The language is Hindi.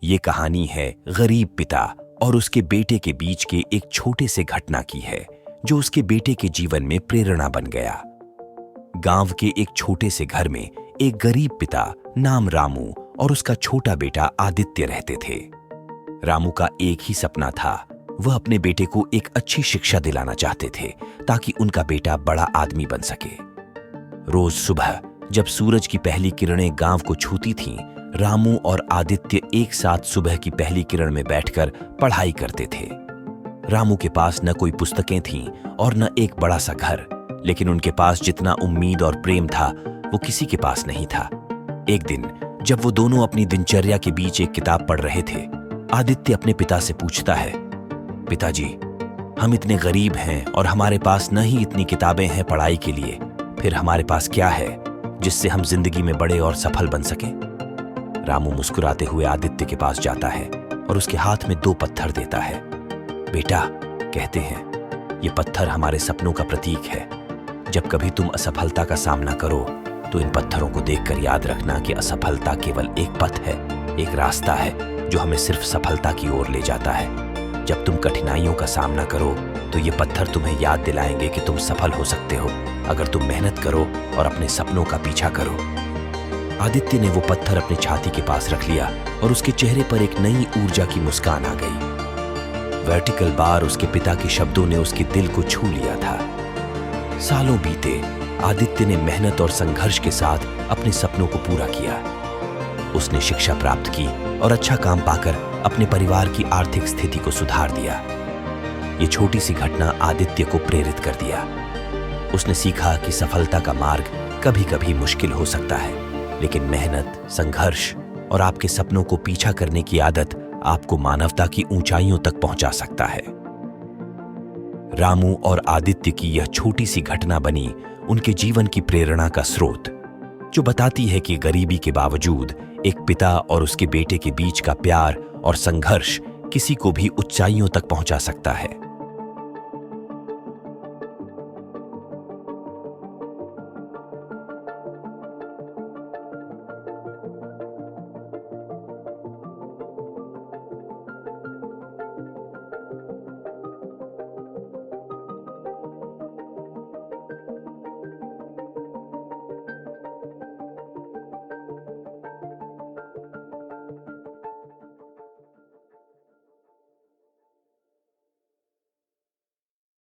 ये कहानी है गरीब पिता और उसके बेटे के बीच के एक छोटे से घटना की है जो उसके बेटे के जीवन में प्रेरणा बन गया। गांव के एक छोटे से घर में एक गरीब पिता नाम रामू और उसका छोटा बेटा आदित्य रहते थे। रामू का एक ही सपना था, वह अपने बेटे को एक अच्छी शिक्षा दिलाना चाहते थे ताकि उनका बेटा बड़ा आदमी बन सके। रोज सुबह जब सूरज की पहली किरणें गांव को छूती थीं, रामू और आदित्य एक साथ सुबह की पहली किरण में बैठकर पढ़ाई करते थे। रामू के पास न कोई पुस्तकें थीं और न एक बड़ा सा घर, लेकिन उनके पास जितना उम्मीद और प्रेम था वो किसी के पास नहीं था। एक दिन जब वो दोनों अपनी दिनचर्या के बीच एक किताब पढ़ रहे थे, आदित्य अपने पिता से पूछता है, पिताजी, हम इतने गरीब हैं और हमारे पास न ही इतनी किताबें हैं पढ़ाई के लिए, फिर हमारे पास क्या है जिससे हम जिंदगी में बड़े और सफल बन सकें? रामू मुस्कुराते हुए आदित्य के पास जाता है और उसके हाथ में 2 पत्थर देता है। बेटा, कहते हैं, ये पत्थर हमारे सपनों का प्रतीक है। जब कभी तुम असफलता का सामना करो तो इन पत्थरों को देखकर याद रखना कि असफलता केवल एक पथ है, एक रास्ता है जो हमें सिर्फ सफलता की ओर ले जाता है। जब तुम कठिनाइयों का सामना करो तो ये पत्थर तुम्हें याद दिलाएंगे कि तुम सफल हो सकते हो अगर तुम मेहनत करो और अपने सपनों का पीछा करो। आदित्य ने वो पत्थर अपनी छाती के पास रख लिया और उसके चेहरे पर एक नई ऊर्जा की मुस्कान आ गई। वर्टिकल बार उसके पिता के शब्दों ने उसके दिल को छू लिया था। सालों बीते, आदित्य ने मेहनत और संघर्ष के साथ अपने सपनों को पूरा किया। उसने शिक्षा प्राप्त की और अच्छा काम पाकर अपने परिवार की आर्थिक स्थिति को सुधार दिया। ये छोटी सी घटना आदित्य को प्रेरित कर दिया। उसने सीखा कि सफलता का मार्ग कभी कभी मुश्किल हो सकता है, लेकिन मेहनत, संघर्ष और आपके सपनों को पीछा करने की आदत आपको मानवता की ऊंचाइयों तक पहुंचा सकता है। रामू और आदित्य की यह छोटी सी घटना बनी उनके जीवन की प्रेरणा का स्रोत, जो बताती है कि गरीबी के बावजूद एक पिता और उसके बेटे के बीच का प्यार और संघर्ष किसी को भी ऊंचाइयों तक पहुंचा सकता है।